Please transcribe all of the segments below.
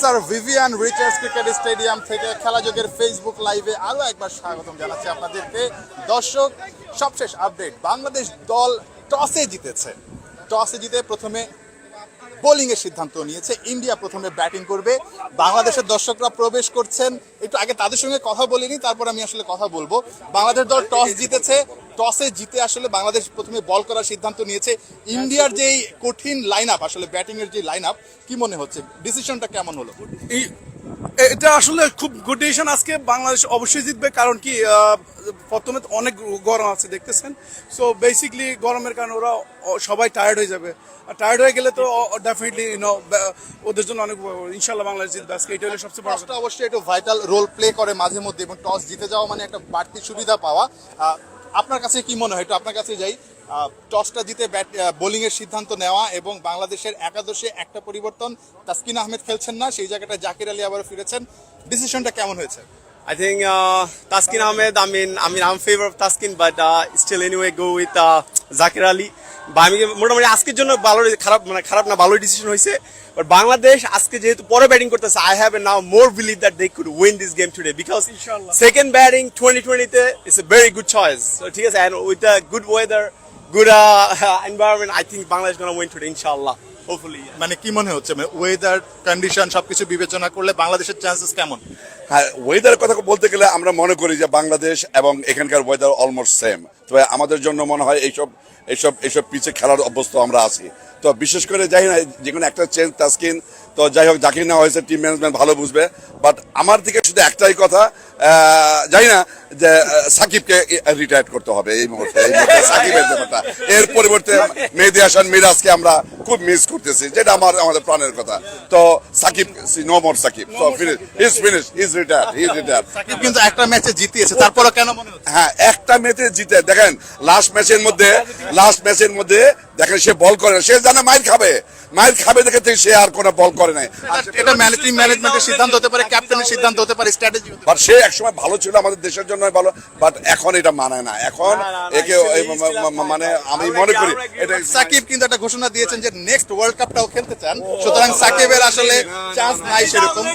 Sir Vivian Richards cricket stadium থেকে খেলাযোগের Facebook লাইভে আরও একবার স্বাগতম জানাচ্ছি আপনাদেরকে। দর্শক, সবশেষ আপডেট, বাংলাদেশ দল টসে জিতে প্রথমে বোলিংয়ের সিদ্ধান্ত নিয়েছে। ইন্ডিয়া প্রথমে ব্যাটিং করবে। বাংলাদেশের দর্শকরা প্রবেশ করছেন, একটু আগে তাদের সঙ্গে কথা বলিনি, তারপর আমি আসলে কথা বলবো। বাংলাদেশ দল টস জিতেছে, টসে জিতে আসলে বাংলাদেশ প্রথমে বল করার সিদ্ধান্ত নিয়েছে। ইন্ডিয়ার যেই কঠিন লাইন আপ, আসলে ব্যাটিং এর যে লাইন আপ, কি মনে হচ্ছে, ডিসিশনটা কেমন হলো? এটা আসলে খুব গুড ডিসিশন। আজকে বাংলাদেশ অবশ্যই জিতবে, কারণ কি প্রথমে অনেক গরম আছে দেখতেছেন। সো বেসিকলি গরমের কারণে ওরা সবাই টায়ার্ড হয়ে যাবে, আর টায়ার্ড হয়ে গেলে তো ডেফিনেটলি ওদের জন্য অনেক, ইনশাল্লাহ বাংলাদেশ জিতবে আজকে। এটা হলো সবচেয়ে বড় কথা। অবশ্যই একটু ভাইটাল রোল প্লে করে মাঝে মধ্যে, এবং টস জিতে যাওয়া মানে একটা বাড়তি সুবিধা পাওয়া। আপনার কাছে কি মনে হয়, একটু আপনার কাছে যাই, টসটা জিতে বোলিং এর সিদ্ধান্ত নেওয়া এবং বাংলাদেশের একাদশে একটা পরিবর্তন, তাসকিন আহমেদ খেলছেন না, সেই জায়গাটা জাকির আলী আবারও ফিরেছেন, ডিসিশনটা কেমন হয়েছে? I think Taskin Ahmed. I'm in favor of Taskin, but still anyway go with Zakir Ali. বা আমি মোটামুটি আজকের জন্য ভালো, খারাপ না, ভালোই ডিসিশন হয়েছে। বাট বাংলাদেশ আজকে যেহেতু পরে ব্যাটিং করতেছে, I have now more believe that they could win this game today, because second batting 2020-তে it's a very good choice. ঠিক আছে, and with a good weather, good environment, I think Bangladesh gonna win today ইনশাআল্লাহ, hopefully. মানে কি মনে হচ্ছে, weather condition সবকিছু বিবেচনা করলে বাংলাদেশের চান্সেস কেমন? হ্যাঁ, ওয়েদারের কথা বলতে গেলে আমরা মনে করি যে বাংলাদেশ এবং এখানকার ওয়েদার অলমোস্ট সেম। তবে আমাদের জন্য মনে হয় এইসব পিচে খেলার অভ্যস্ত আমরা আছি। তো বিশেষ করে যাই না, যে কোনো একটা চেঞ্জ তাসকিন, তো যাই হোক জাকির নেওয়া হয়েছে, টিম ম্যানেজমেন্ট ভালো বুঝবে। বাট আমার দিকে শুধু একটাই কথা, জানি না যে সাকিবকে রিটায়ার করতে হবে এই মুহূর্তে সাকিবের ব্যাপারটা। এর পরিবর্তে মেহেদী হাসান মিরাজকে আমরা খুব মিস করতেছি, যেটা আমাদের প্রাণের কথা। তো Shakib, no more Shakib, so finish, is retire. Shakib কিন্তু একটা ম্যাচে জিতিয়েছে, তারপরও কেন মনে হচ্ছে? হ্যাঁ, একটা ম্যাচে জিতে দেখেন, লাস্ট ম্যাচের মধ্যে দেখেন সে বল করে, সে জানে মাইর খাবে দেখে সে আর কোনো বল করে নাই। এটা টিম ম্যানেজমেন্টের সিদ্ধান্ত হতে পারে, ক্যাপ্টেনের সিদ্ধান্ত হতে পারে, স্ট্র্যাটেজি। বাট সে একসময় ভালো ছিল, আমাদের দেশের জন্য ভালো, বাট এখন এটা মানায় না। এখন একে মানে আমি মনে করি এটা সাকিব কিন্তু একটা ঘোষণা দিয়েছেন যে নেক্সট ওয়ার্ল্ড কাপটাও খেলতে চান, সুতরাং সাকিবের আসলে চান্স নাই সেরকম।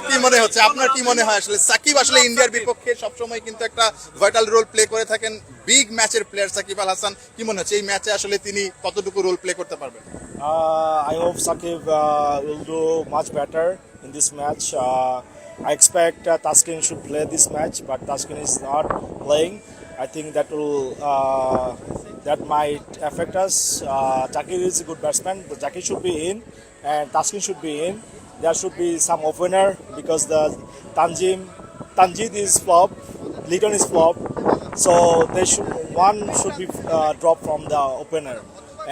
কি মনে হচ্ছে, আপনার কি মনে হয় আসলে সাকিব আসলে ইন্ডিয়ার বিপক্ষে সবসময় কিন্তু একটা ভাইটাল রোল প্লে করে থাকেন, বিগ ম্যাচের প্লেয়ার সাকিব আল হাসান, কি মনে হচ্ছে এই ম্যাচে আসলে তিনি কতটুকু রোল প্লে করতে পারবেন? I hope Sakib will do much better in this match. I expect Taskin should play this match, but Taskin is not playing. I think that might affect us. Zakir is a good batsman, but Zakir should be in, and Taskin should be in. There should be some opener, because the Tanjid is flop, Liton is flop, so one should be dropped from the opener.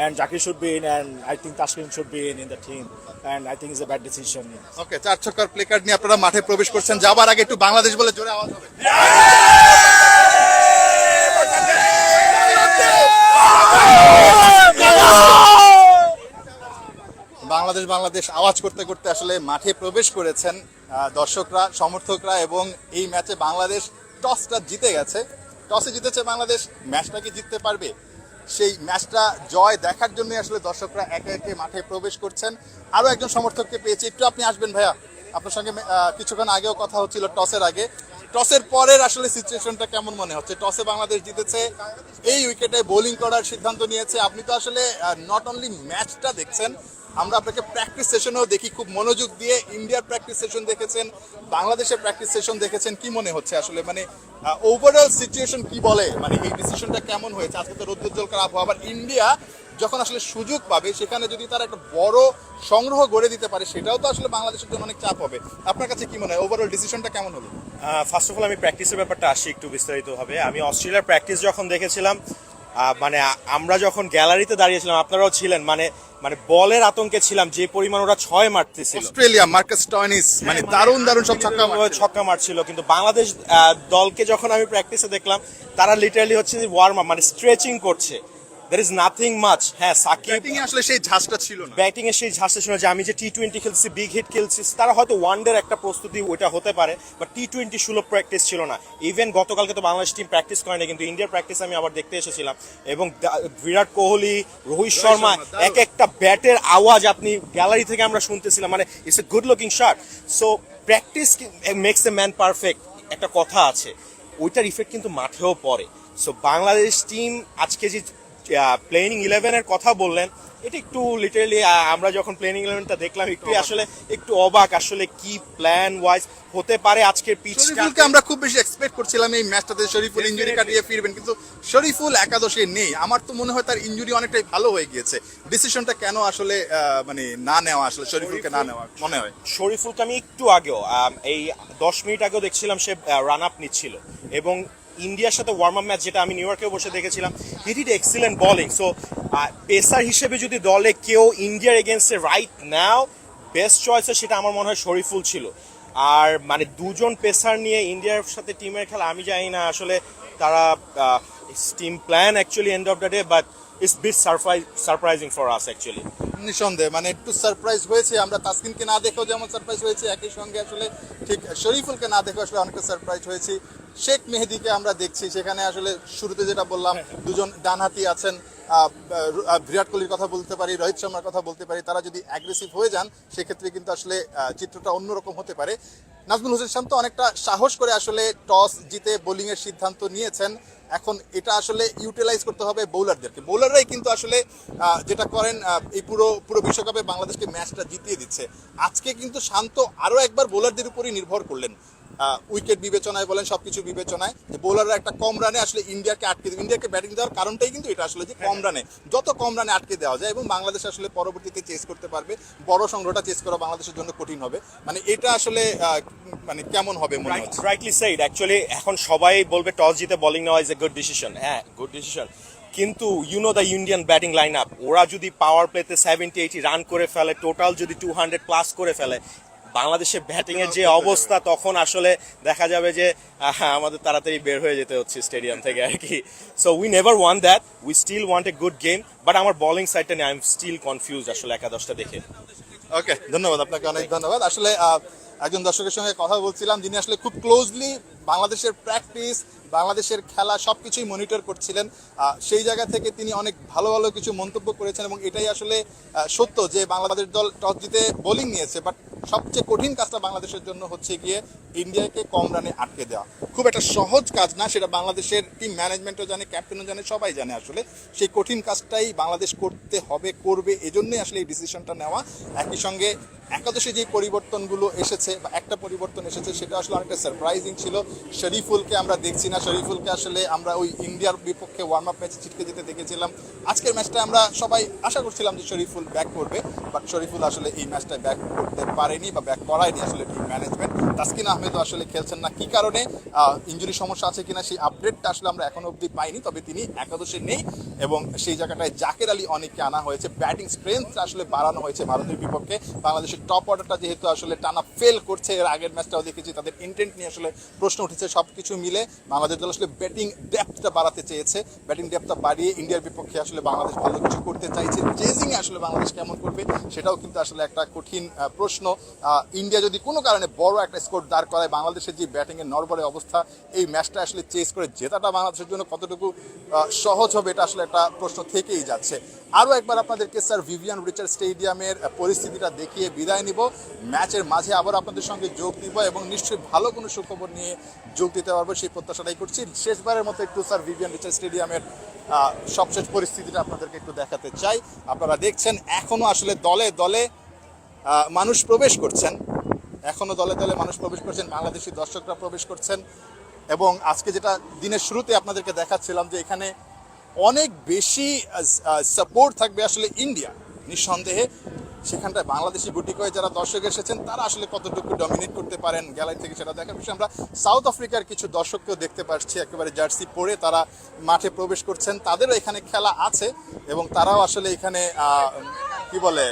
And Zakir should be in, and I think Taskin should be in the team, and I think it's a bad decision. Okay, 4 ছক্কার play card নিয়ে আপনারা মাঠে প্রবেশ করছেন। যাবার আগে একটু বাংলাদেশ বলে জোরে আওয়াজ হবে। বাংলাদেশ আওয়াজ করতে করতে আসলে মাঠে প্রবেশ করেছেন দর্শকরা, সমর্থকরা, এবং এই ম্যাচে বাংলাদেশ টসটা জিতে গেছে। টসে জিতেছে বাংলাদেশ, ম্যাচটা কি জিততে পারবে? সেই ম্যাচটা জয় দেখার জন্য আসলে দর্শকরা একে একে মাঠে প্রবেশ করছেন। আরো একজন সমর্থককে পেয়েছি, একটু আপনি আসবেন ভাইয়া, আপনার সঙ্গে কিছুক্ষণ আগেও কথা হচ্ছিল টসের আগে। টসের পরের আসলে সিচুয়েশনটা কেমন মনে হচ্ছে? টসে বাংলাদেশ জিতেছে, এই উইকেটে বোলিং করার সিদ্ধান্ত নিয়েছে। আপনি তো আসলে নট অনলি ম্যাচটা দেখছেন, আমরা আপনাকে প্র্যাকটিস সেশনেও দেখি খুব মনোযোগ দিয়ে। ইন্ডিয়ার প্র্যাকটিস সেশন দেখেছেন, বাংলাদেশের প্র্যাকটিস সেশন দেখেছেন, কি মনে হচ্ছে আসলে, মানে ওভারঅল সিচুয়েশন কি বলে, মানে এই ডিসিশনটা কেমন হয়েছে? আজকে তো রৌদ্রোজ্জ্বল আবহাওয়া, আবার ইন্ডিয়া যখন আসলে সুযোগ পাবে সেখানে যদি তারা একটা বড় সংগ্রহ গড়ে দিতে পারে, সেটাও তো আসলে বাংলাদেশের জন্য অনেক চাপ হবে। আপনার কাছে কি মনে হয়, ওভারঅল ডিসিশনটা কেমন হলো? ফার্স্ট অফ অল আমি প্র্যাকটিসের ব্যাপারটা আসি একটু বিস্তারিতভাবে। আমি অস্ট্রেলিয়ার প্র্যাকটিস যখন দেখেছিলাম, মানে আমরা যখন গ্যালারিতে দাঁড়িয়েছিলাম, আপনারাও ছিলেন, মানে বলের আতঙ্কে ছিলাম, যে পরিমাণ ওরা 6 মারতেছিল। অস্ট্রেলিয়া মার্কাস স্টয়নিস মানে দারুণ সব ছক্কা মারছিল, কিন্তু বাংলাদেশ দলকে যখন আমি প্র্যাকটিসে দেখলাম, তারা লিটারালি হচ্ছে ওয়ার্ম আপ, মানে স্ট্রেচিং করছে। There is nothing much. হ্যাঁ, সাকিব ব্যাটিং এ আসলে সেই ঝাঁজটা ছিল না। ব্যাটিং এর সেই ঝাঁসটা ছিল যে আমি যে টি-20 খেলছি, বিগ হিট খেলছি, তারা হয়তো ওয়ানডের একটা প্রস্তুতি ওইটা হতে পারে, বাট টি-20 সুলভ প্র্যাকটিস ছিল না। ইভেন গতকালকে তো বাংলাদেশ টিম প্র্যাকটিস করে না, কিন্তু ইন্ডিয়ার প্র্যাকটিস আমি আবার দেখতে এসেছিলাম, এবং বিরাট কোহলি, রোহিত শর্মা, এক একটা ব্যাটের আওয়াজ আপনি গ্যালারি থেকে আমরা শুনতেছিলাম, মানে it's a good looking shot. So practice makes a man perfect, একটা কথা আছে, ওইটার ইফেক্ট কিন্তু মাঠেও পড়ে। সো বাংলাদেশ টিম আজকে যে প্লেইং 11-এর কথা বললেন, এটা একটু লিটারালি আমরা যখন প্লেইং 11টা দেখলাম একটু আসলে একটু অবাক, আসলে কি প্ল্যান ওয়াইজ হতে পারে আজকের পিচটা। শরীফুলকে আমরা খুব বেশি এক্সপেক্ট করছিলাম এই ম্যাচটাতে শরীফুল ইনজুরি কাটিয়ে ফিরবেন, কিন্তু শরীফুল একাদশে নেই। আমার তো মনে হয় তার ইনজুরি অনেকটাই ভালো হয়ে গিয়েছে। ডিসিশনটা কেন আসলে মানে না নেওয়া, আসলে শরীফুলকে না নেওয়া মনে হয়? শরীফুলকে আমি একটু আগেও এই 10 মিনিট আগেও দেখছিলাম সে রান আপ নিচ্ছিল, এবং ইন্ডিয়ার সাথে ওয়ার্ম আপ ম্যাচ যেটা আমি নিউ ইয়র্কেও বসে দেখেছিলাম, he did excellent bowling. So pacer হিসেবে যদি দলে কেউ ইন্ডিয়ার এগেনস্টে রাইট নাও বেস্ট চয়েস, সেটা আমার মনে হয় শরীফুল ছিল। আর মানে দুজন পেসার নিয়ে ইন্ডিয়ার সাথে টিমের খেলা, আমি জানি না আসলে তারা team plan actually end of the day, but it's bit surprising for us actually. নিঃসন্দেহে মানে একটু সারপ্রাইজ হয়েছে আমরা, তাসকিনকে না দেখেও যেমন সারপ্রাইজ হয়েছে, একই সঙ্গে আসলে ঠিক শরীফুলকে না দেখেও আসলে অনেকটা সারপ্রাইজ হয়েছি। শেখ মেহেদীকে আমরা দেখছি, সেখানে আসলে শুরুতে যেটা বললাম, দুজন ডানহাতি আছেন, বিরাট কোহলির কথা বলতে পারি, রোহিত শর্মার কথা বলতে পারি, তারা যদি অ্যাগ্রেসিভ হয়ে যান সেক্ষেত্রে কিন্তু আসলে চিত্রটা অন্যরকম হতে পারে। নাজমুল হোসেন শান্ত অনেকটা সাহস করে আসলে টস জিতে বোলিংয়ের সিদ্ধান্ত নিয়েছেন। এখন এটা আসলে ইউটিলাইজ করতে হবে বোলারদেরকে। বোলাররাই কিন্তু আসলে যেটা করেন এই পুরো বিশ্বকাপে বাংলাদেশকে ম্যাচটা জিতিয়ে দিচ্ছে। আজকে কিন্তু শান্ত আরও একবার বোলারদের উপরই নির্ভর করলেন, উইকেট বিবেচনায় বলেন, সবকিছু বিবেচনায়, যে বোলাররা একটা কম রানে আসলে ইন্ডিয়াকে আটকে দেবে। ইন্ডিয়াকে ব্যাটিং দেওয়ার কারণটাই কিন্তু এটা আসলে, যে কম রানে, যত কম রানে আটকে দেওয়া যায় এবং বাংলাদেশ আসলে পরবর্তীতে চেস করতে পারবে, বড় সংগ্রহটা চেস করা বাংলাদেশের জন্য কঠিন হবে। মানে এটা আসলে মানে কেমন হবে মনে হচ্ছে? Rightly said. অ্যাকচুয়ালি এখন সবাই বলবে টস জিতে বোলিং নেওয়া ইজ এ গুড ডিসিশন। হ্যাঁ, গুড ডিসিশন, কিন্তু you know the Indian batting line up, ওরা যদি পাওয়ার প্লেতে 70-80 রান করে ফেলে, টোটাল যদি 200 প্লাস করে ফেলে, বাংলাদেশের ব্যাটিং এর যে অবস্থা, তখন আসলে দেখা যাবে যে আমাদের তাড়াতাড়ি বের হয়ে যেতে হচ্ছে স্টেডিয়াম থেকে আর কি। So we never want that, we still want a good game, but আমার বোলিং সাইডটা নিয়ে আই এম স্টিল কনফিউজ আসলে একাদশটা দেখে। ওকে, ধন্যবাদ আপনাকে, অনেক ধন্যবাদ। আসলে একজন দর্শকের সঙ্গে কথা বলছিলাম, যিনি আসলে খুব ক্লোজলি বাংলাদেশের প্র্যাকটিস, বাংলাদেশের খেলা সবকিছুই মনিটর করছিলেন। সেই জায়গা থেকে তিনি অনেক ভালো ভালো কিছু মন্তব্য করেছেন, এবং এটাই আসলে সত্য যে বাংলাদেশ দল টস জিতে বোলিং নিয়েছে, বাট সবচেয়ে কঠিন কাজটা বাংলাদেশের জন্য হচ্ছে গিয়ে ইন্ডিয়াকে কম রানে আটকে দেওয়া। খুব একটা সহজ কাজ না, সেটা বাংলাদেশের টিম ম্যানেজমেন্টও জানে, ক্যাপ্টেনও জানে, সবাই জানে। আসলে সেই কঠিন কাজটাই বাংলাদেশ করতে হবে, করবে, এজন্যই আসলে এই ডিসিশনটা নেওয়া। একই সঙ্গে একাদশে যে পরিবর্তনগুলো এসেছে, বা একটা পরিবর্তন এসেছে, সেটা আসলে অনেকটা সারপ্রাইজিং ছিল। শরীফুলকে আমরা দেখছি না, শরীফুলকে আসলে আমরা ওই ইন্ডিয়ার বিপক্ষে ওয়ার্ম আপ ম্যাচে ছিটকে যেতে দেখেছিলাম। আজকের ম্যাচটা আমরা সবাই আশা করছিলাম যে শরীফুল ব্যাক করবে, বাট শরীফুল আসলে এই ম্যাচটা ব্যাক করতে পারেনি, বা ব্যাক করায়নি আসলে টিম ম্যানেজমেন্ট। তাসকিন আহমেদও আসলে খেলছেন না, কি কারণে, ইনজুরি সমস্যা আছে কিনা সেই আপডেটটা আসলে আমরা এখনো অবধি পাইনি, তবে তিনি একাদশে নেই, এবং সেই জায়গাটায় জাকের আলী অনেককে আনা হয়েছে। ব্যাটিং স্ট্রেংথটা আসলে বাড়ানো হয়েছে ভারতের বিপক্ষে। বাংলাদেশের টপ অর্ডারটা যেহেতু আসলে টানা ফেল করছে, এর আগের ম্যাচটাও দেখেছি, তাদের ইন্টেন্ট নিয়ে আসলে প্রশ্ন উঠেছে। সব কিছু মিলে বাংলাদেশ দল আসলে ব্যাটিং ডেপথটা বাড়াতে চেয়েছে, ব্যাটিং ডেপথটা বাড়িয়ে ইন্ডিয়ার বিপক্ষে আসলে বাংলাদেশ ভালো কিছু করতে চাইছে। চেজিংয়ে আসলে বাংলাদেশ কেমন করবে সেটাও কিন্তু আসলে একটা কঠিন প্রশ্ন। ইন্ডিয়া যদি কোনো কারণে বড় একটা স্কোর দাঁড় করায়, বাংলাদেশের যে ব্যাটিংয়ের নড়বড়ে অবস্থা, এই ম্যাচটা আসলে চেস করে জেতাটা বাংলাদেশের জন্য কতটুকু সহজ হবে, এটা আসলে একটা প্রশ্ন থেকেই যাচ্ছে। আরও একবার আপনাদেরকে স্যার ভিভিয়ান রিচার্ড স্টেডিয়ামের পরিস্থিতিটা দেখিয়ে বিদায় নিব। ম্যাচের মাঝে আবার আপনাদের সঙ্গে যোগ দিব, এবং নিশ্চয়ই ভালো কোনো সুখবর নিয়ে যোগ দিতে পারবো সেই প্রত্যাশাটাই করছি। শেষবারের মতো একটু স্যার ভিভিয়ান রিচার্ড স্টেডিয়ামের সবশেষ পরিস্থিতিটা আপনাদেরকে একটু দেখাতে চাই। আপনারা দেখছেন এখনও আসলে দলে দলে মানুষ প্রবেশ করছেন, এখনও দলে দলে মানুষ প্রবেশ করছেন, বাংলাদেশি দর্শকরা প্রবেশ করছেন। এবং আজকে যেটা দিনের শুরুতে আপনাদেরকে দেখাচ্ছিলাম যে এখানে অনেক বেশি সাপোর্ট থাকবে আসলে ইন্ডিয়া, নিঃসন্দেহে। সেখানটায় বাংলাদেশি গুটি কয়ে যারা দর্শক এসেছেন, তারা আসলে কতটুকু ডমিনেট করতে পারেন গ্যালারি থেকে সেটা দেখার বিষয়। আমরা সাউথ আফ্রিকার কিছু দর্শককেও দেখতে পাচ্ছি, একেবারে জার্সি পরে তারা মাঠে প্রবেশ করছেন। তাদেরও এখানে খেলা আছে, এবং তারাও আসলে এখানে কি বলে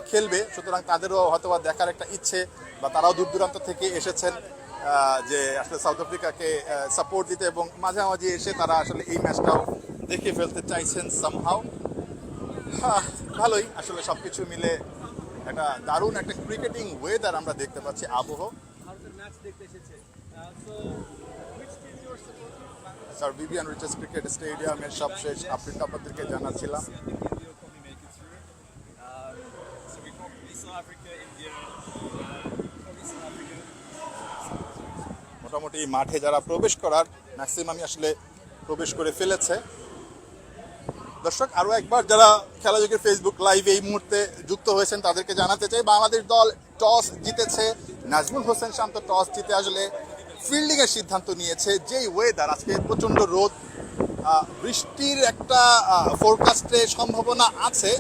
খেলবে, সুতরাং তাদেরও হয়তো দেখার একটা ইচ্ছে, বা তারাও দূর দূরান্ত থেকে এসেছেন যে আসলে সাউথ আফ্রিকাকে সাপোর্ট দিতে, এবং মাঝামাঝি এসে তারা আসলে এই ম্যাচটাও দেখে ফেলতে চাইছেন সামহাউ। ভালোই আসলে সবকিছু মিলে একটা দারুণ একটা ক্রিকেটিং ওয়েদার আমরা দেখতে পাচ্ছি, আবহ। স্যার ভিভিয়ান রিচার্ডস ক্রিকেট স্টেডিয়ামের সবশেষ আপডেট আপনাদেরকে জানাচ্ছিলাম। মোটামুটি মাঠে যারা প্রবেশ করার ম্যাক্সিমামই আসলে প্রবেশ করে ফেলেছে। দর্শক, আরও একবার যারা খেলাযোগের ফেসবুক লাইভে এই মুহূর্তে যুক্ত হয়েছেন তাদেরকে জানাতে চাই, বাংলাদেশ দল টস জিতেছে। নাজমুল হোসেন শান্ত টস জিতে আসলে ফিল্ডিংয়ের সিদ্ধান্ত নিয়েছে। যেই ওয়েদার, আজকে প্রচণ্ড রোদ, বৃষ্টির একটা ফোরকাস্টে সম্ভাবনা আছে,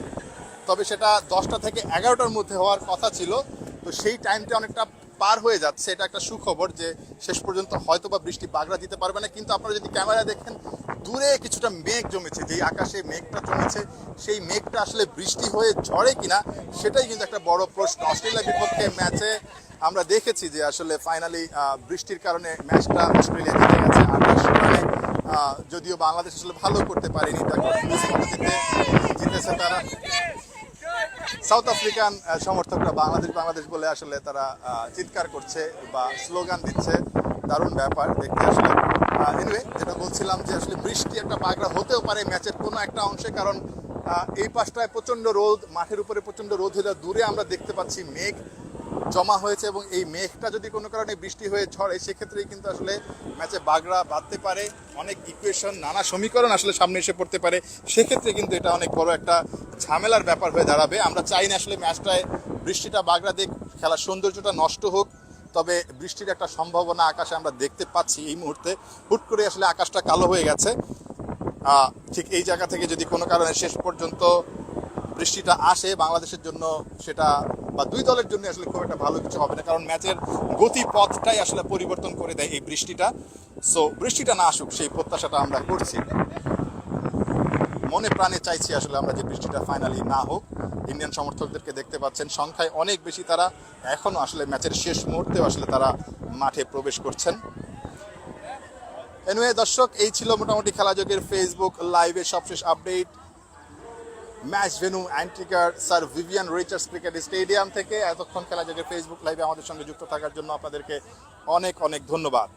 তবে সেটা 10টা থেকে 11টার মধ্যে হওয়ার কথা ছিল। তো সেই টাইমটা অনেকটা পার হয়ে যাচ্ছে। এটা একটা সুখবর যে শেষ পর্যন্ত হয়তো বা বৃষ্টি বাগড়া দিতে পারবে না। কিন্তু আপনারা যদি ক্যামেরা দেখেন, দূরে কিছুটা মেঘ জমেছে। যেই আকাশে মেঘটা জমেছে, সেই মেঘটা আসলে বৃষ্টি হয়ে ঝরে কিনা সেটাই কিন্তু একটা বড় প্রশ্ন। অস্ট্রেলিয়ার বিপক্ষে ম্যাচে আমরা দেখেছি যে আসলে ফাইনালি বৃষ্টির কারণে ম্যাচটা অস্ট্রেলিয়া জিতে গেছে 28 রানে। যদিও বাংলাদেশ আসলে ভালো করতে পারেনি, জিতেছে তারা। সাউথ আফ্রিকান সমর্থকরা বাংলাদেশ বাংলাদেশ বলে আসলে তারা চিৎকার করছে বা স্লোগান দিচ্ছে, দারুণ ব্যাপার দেখতে আসলে। এনিওয়ে, যেটা বলছিলাম যে আসলে বৃষ্টি একটা বাগড়া হতেও পারে ম্যাচের কোনো একটা অংশে, কারণ এই পাশটায় প্রচণ্ড রোদ, মাঠের উপরে প্রচণ্ড রোদ হলে দূরে আমরা দেখতে পাচ্ছি মেঘ জমা হয়েছে, এবং এই মেঘটা যদি কোনো কারণে বৃষ্টি হয়ে ঝরে সেক্ষেত্রেই কিন্তু আসলে ম্যাচে বাগড়া বাঁধতে পারে। অনেক ইকুয়েশন, নানা সমীকরণ আসলে সামনে এসে পড়তে পারে। সেক্ষেত্রে কিন্তু এটা অনেক বড় একটা ঝামেলার ব্যাপার হয়ে দাঁড়াবে। আমরা চাই না আসলে ম্যাচটায় বৃষ্টিটা বাগড়া দিয়ে খেলার সৌন্দর্যটা নষ্ট হোক, তবে বৃষ্টির একটা সম্ভাবনা আকাশে আমরা দেখতে পাচ্ছি এই মুহূর্তে। হুট করে আসলে আকাশটা কালো হয়ে গেছে। ঠিক এই জায়গা থেকে যদি কোনো কারণে শেষ পর্যন্ত বৃষ্টিটা আসে বাংলাদেশের জন্য, সেটা বা দুই দলের জন্য আসলে খুব একটা ভালো কিছু হবে না, কারণ ম্যাচের গতিপথটাই আসলে পরিবর্তন করে দেয় এই বৃষ্টিটা। সো বৃষ্টিটা না আসুক সেই প্রত্যাশাটা আমরা করছি, মনে প্রাণে চাইছি আসলে আমরা যে বৃষ্টিটা ফাইনালি না হোক। ইন্ডিয়ান সমর্থকদেরকে দেখতে পাচ্ছেন, সংখ্যায় অনেক বেশি। তারা এখনও আসলে ম্যাচের শেষ মুহূর্তেও আসলে তারা মাঠে প্রবেশ করছেন। এনিওয়ে দর্শক, এই ছিল মোটামুটি খেলাযোগের ফেসবুক লাইভের সবশেষ আপডেট। ম্যাচ ভেন্যু অ্যান্টিগার sir Vivian Richards cricket stadium থেকে। এতক্ষণ খেলাযোগের ফেসবুক লাইভে আমাদের সঙ্গে যুক্ত থাকার জন্য আপনাদেরকে অনেক অনেক ধন্যবাদ।